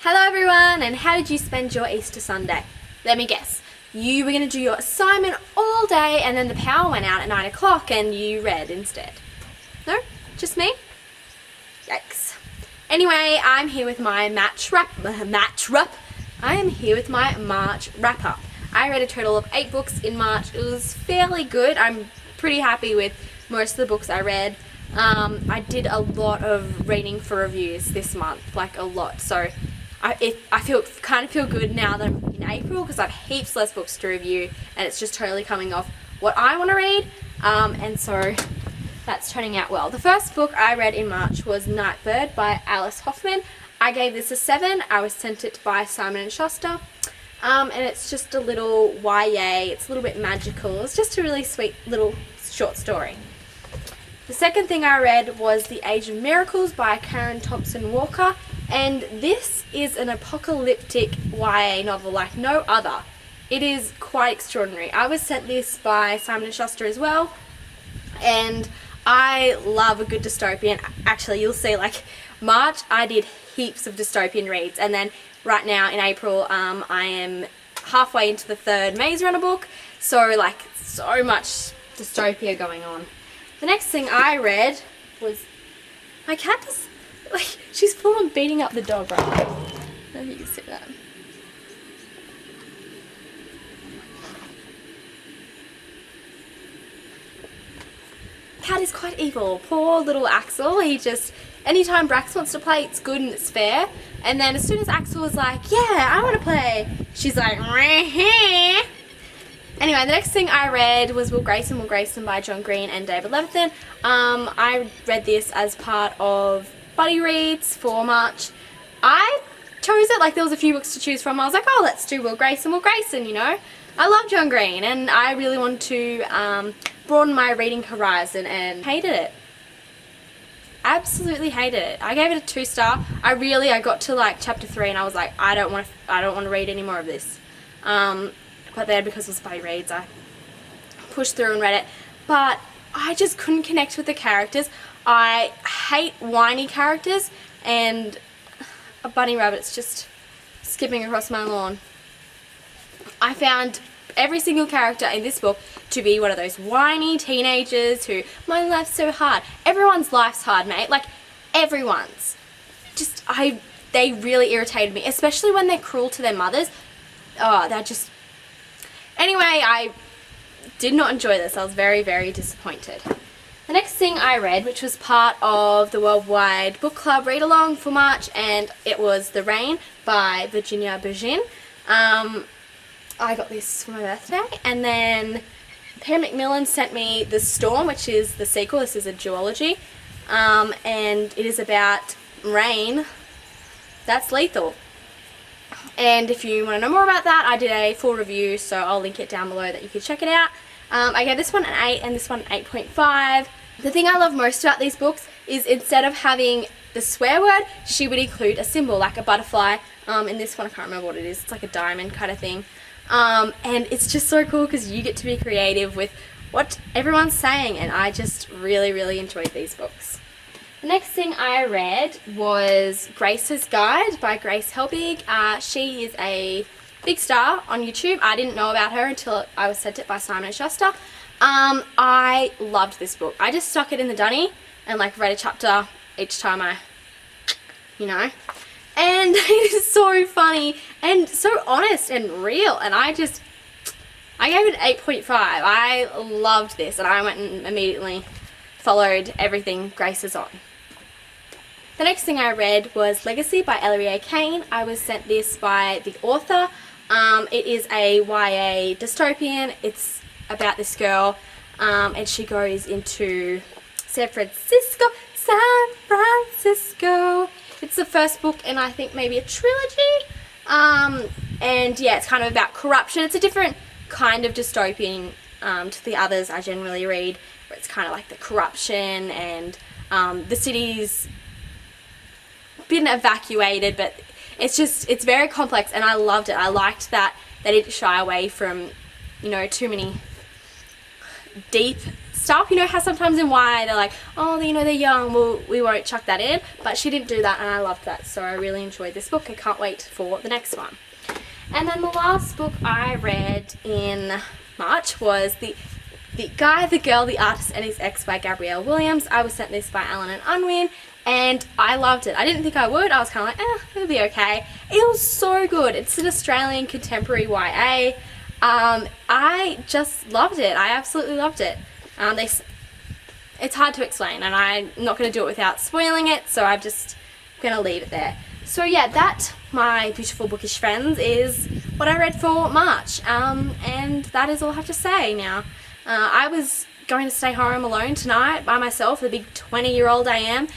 Hello everyone, and how did you spend your Easter Sunday? Let me guess. You were going to do your assignment all day and then the power went out at 9 o'clock and you read instead. No? Just me? Yikes. Anyway, I'm here with my I am here with my March wrap-up. I read a total of 8 books in March. It was fairly good. I'm pretty happy with most of the books I read. I did a lot of reading for reviews this month, like a lot. So I kind of feel good now that I'm in April because I have heaps less books to review and it's just totally coming off what I want to read. And so that's turning out well. The first book I read in March was Nightbird by Alice Hoffman. I gave this a 7. I was sent it by Simon & Schuster. And it's just a little YA. It's a little bit magical. It's just a really sweet little short story. The second thing I read was The Age of Miracles by Karen Thompson Walker, and this is an apocalyptic YA novel like no other. It is quite extraordinary. I was sent this by Simon & Schuster as well, and I love a good dystopian. Actually, you'll see, like, March I did heaps of dystopian reads, and then right now in April I am halfway into the 3rd Maze Runner book, so like so much dystopia going on. The next thing I read was, my cat is, like, she's full on beating up the dog right now. I don't know if you can see that. Cat is quite evil. Poor little Axel. He just, anytime Brax wants to play, it's good and it's fair. And then as soon as Axel was like, yeah, I want to play, she's like, meh. Anyway, the next thing I read was Will Grayson by John Green and David Levithan. I read this as part of Buddy Reads for March. I chose it, like there was a few books to choose from. I was like, oh, let's do Will Grayson, you know. I love John Green and I really wanted to broaden my reading horizon and hated it. Absolutely hated it. I gave it a 2-star. I got to like chapter 3 and I was like, I don't want to read any more of this. But then because it was Buddy Reads, I pushed through and read it. But I just couldn't connect with the characters. I hate whiny characters, and a bunny rabbit's just skipping across my lawn. I found every single character in this book to be one of those whiny teenagers who, my life's so hard. Everyone's life's hard, mate. Like, everyone's. They really irritated me, especially when they're cruel to their mothers. Oh, they're just... Anyway, I did not enjoy this. I was very, very disappointed. The next thing I read, which was part of the Worldwide Book Club read-along for March, and it was The Rain by Virginia Burgin. I got this for my birthday, and then Peter McMillan sent me The Storm, which is the sequel. This is a duology, and it is about rain that's lethal. And if you want to know more about that, I did a full review, so I'll link it down below that you can check it out. I gave this one an 8 and this one an 8.5. The thing I love most about these books is instead of having the swear word, she would include a symbol like a butterfly. In this one, I can't remember what it is. It's like a diamond kind of thing. And it's just so cool because you get to be creative with what everyone's saying, and I just really, really enjoyed these books. The next thing I read was Grace's Guide by Grace Helbig. She is a big star on YouTube. I didn't know about her until I was sent it by Simon & Schuster. I loved this book. I just stuck it in the dunny and like read a chapter each time you know. And it is so funny and so honest and real, and I gave it an 8.5. I loved this, and I went and immediately followed everything Grace is on. The next thing I read was Legacy by Ellery Kane. I was sent this by the author. It is a YA dystopian. It's about this girl, and she goes into San Francisco. It's the first book in, I think, maybe a trilogy. And yeah, it's kind of about corruption. It's a different kind of dystopian to the others I generally read, where it's kind of like the corruption and the city's been evacuated, but it's very complex, and I loved it. I liked that they didn't shy away from, you know, too many deep stuff. You know how sometimes in YA they're like, oh, you know, they're young, we won't chuck that in. But she didn't do that, and I loved that. So I really enjoyed this book. I can't wait for the next one. And then the last book I read in March was The Guy, the Girl, the Artist and His Ex by Gabrielle Williams. I was sent this by Alan and Unwin, and I loved it. I didn't think I would. I was kind of like, it'll be okay. It was so good. It's an Australian contemporary YA. I just loved it. I absolutely loved it. It's hard to explain, and I'm not going to do it without spoiling it, so I'm just going to leave it there. So yeah, that, my beautiful bookish friends, is what I read for March, and that is all I have to say now. I was going to stay home alone tonight by myself, the big 20-year-old I am,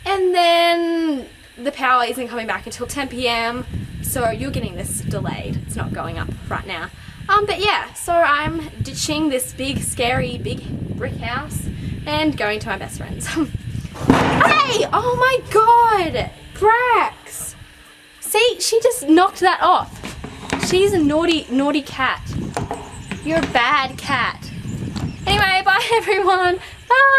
and then the power isn't coming back until 10 p.m, so you're getting this delayed. It's not going up right now. But yeah, so I'm ditching this big, scary, big brick house and going to my best friend's. Hey! Oh my god! Brax! See, she just knocked that off. She's a naughty, naughty cat. You're a bad cat. Anyway, bye everyone. Bye!